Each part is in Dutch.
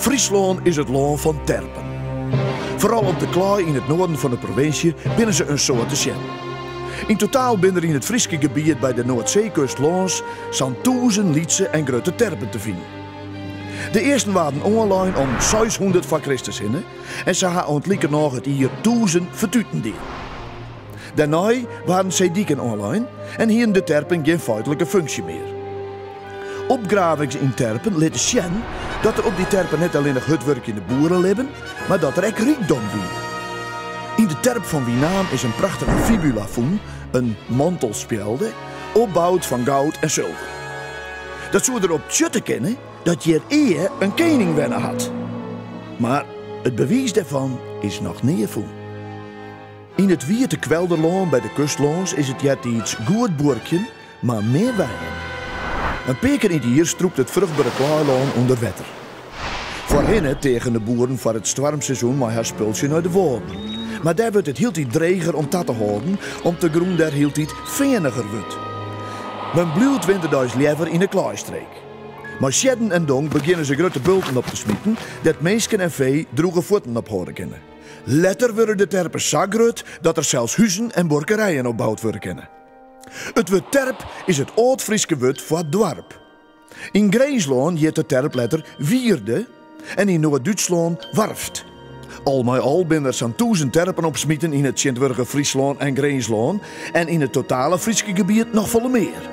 Friesland is het land van terpen. Vooral op de Klaai in het noorden van de provincie binnen ze een soort te zien. In totaal binnen er in het Frieske gebied bij de Noordzeekust langs zo'n 1000 liedse en grote terpen te vinden. De eerste waren online om 600 van Christus in en ze hadden ontlieken nog het hier 1000 vertuten deel. Daarna waren sedieken online en hier de terpen geen feitelijke functie meer. Opgravings in terpen lieten zien dat er op die terpen niet alleen nog hutwerk in de boeren leven, maar dat er ook rijkdom wie. In de terp van Wienaam is een prachtige fibula voen, een mantelspelde, opgebouwd van goud en zilver. Dat zou erop tjutten kennen dat je eer een koning wennen had. Maar het bewijs daarvan is nog niet voen. In het Wierte Kwelderlaan bij de kustlands is het jet iets goed boerkje, maar meer wijn. Een paar keer in het jaar stroept het vruchtbare Klaarlaan onder water. Voorheen tegen de boeren voor het stormseizoen maar haar spultje naar de woorden. Maar daar wordt het heel iets dreger om dat te houden, om te groen daar heel iets veeniger wordt. Men blijft winterduis liever in de Klaaistreek. Maar shedden en dong beginnen ze grote bulten op te smieten, dat mensen en vee droege voeten op horen kennen. Later worden de terpen zo groot dat er zelfs huizen en borkerijen opgebouwd worden kennen. Het woord terp is het oud-Frieske woord voor het dorp. In Greenslaan heet de terpletter wierde en in Noord-Duitsland warft. Al met al zijn er zo'n 1000 terpen opsmieten in het Sint-Wurgen Friesland en Greenslaan en in het totale Frieske gebied nog volle meer.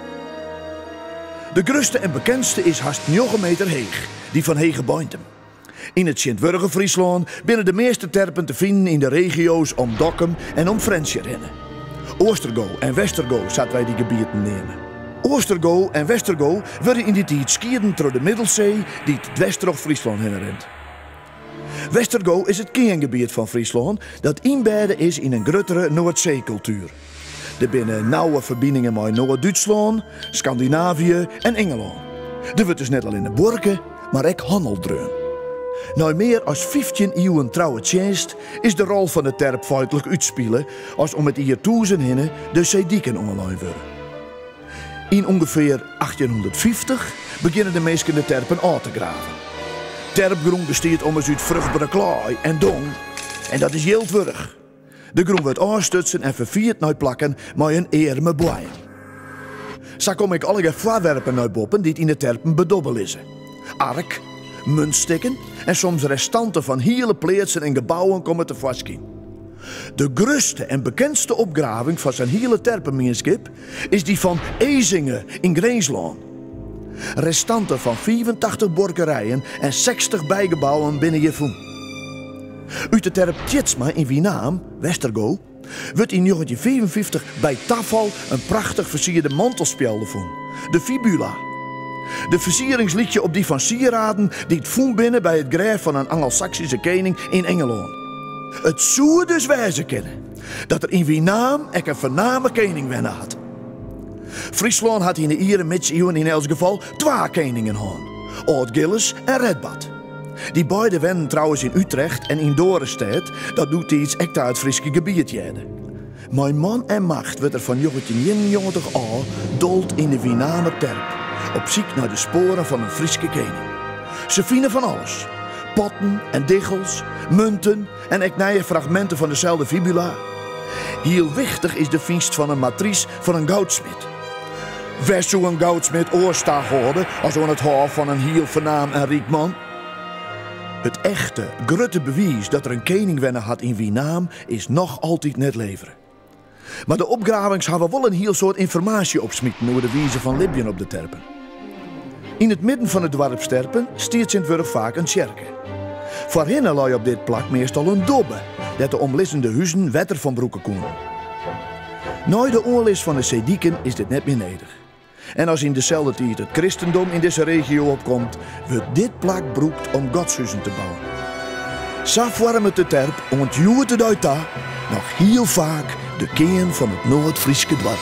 De grootste en bekendste is haast 9 meter heeg, die van Hegebeintem. In het Sint-Wurgen Friesland binnen de meeste terpen te vinden in de regio's om Dokkum en om Frensjerinnen. Oostergo en Westergo zaten wij die gebieden nemen. Oostergo en Westergo werden in die tijd skierden door de Middelzee die het Westeroog Friesland heenrent. Westergo is het kerngebied van Friesland dat inbedden is in een grotere Noordzeecultuur. Er binnen nauwe verbindingen met Noord-Duitsland, Scandinavië en Engeland. Er wordt dus net alleen de borken, maar ook handel dreun. Na meer dan 15 eeuwen trouwe tjenst is de rol van de terp feitelijk uitspelen als om het hier 1000 hinnen de zeedieken online worden. In ongeveer 1850 beginnen de meesten de terpen aan te graven. Terpgroen bestaat om eens uit vruchtbare klaai en dong en dat is heel wurg. De groen wordt aanstutsen en vervierd naar plakken met een eerme boei. Zo kom ik alle voorwerpen naar boven die in de terpen bedobbel is. Ark, muntstikken en soms restanten van hele plaatsen en gebouwen komen te vastzien. De grootste en bekendste opgraving van zijn hele terpengemeenschap is die van Ezingen in Greenslaan. Restanten van 84 borkerijen en 60 bijgebouwen binnen je voen. Uit de terp Tjitsma in Wienaam, Westergo, wordt in 1955 bij Tafel een prachtig versierde mantelspelde voen, de fibula. De versieringsliedje op die van sieraden die het voen binnen bij het graf van een Angelsaksische koning in Engeland. Het zou dus wijzen kennen dat er in Wienaam ook een voorname koning wennen had. Friesland had in de Ieren middeleeuwen in elk geval 2 koningen gehad, Oud-Gilles en Redbad. Die beide wennen trouwens in Utrecht en in Dorenstedt, dat doet iets echt uit het Frieske gebied jeden. Mijn man en macht werd er van 1991 al dood in de Wienamer terp, op zoek naar de sporen van een Frieske koning. Ze vinden van alles. Potten en diggels, munten en eknije fragmenten van dezelfde fibula. Heel wichtig is de vindst van een matrice van een goudsmid. Waar zou een goudsmid oorsta houden als aan het hoofd van een heel voornaam en riek man? Het echte, grote bewijs dat er een koning wennen had in Wienaam is nog altijd net leveren. Maar de opgravings hebben wel een heel soort informatie opsmieten over de wijze van Libyen op de terpen. In het midden van het dorpsterpen stiert Sint-Wurg vaak een tjerke. Voorheen lag op dit plak meestal een dobbe, dat de omliggende huizen wetter van broeken konden. Na de oorlog van de Zeedieken is dit net meer neder. En als in dezelfde tijd het christendom in deze regio opkomt, wordt dit plak broekt om godshuizen te bouwen. Zo vormt de terp om het juwe te duiden nog heel vaak de kern van het Noord-Frieske dorp.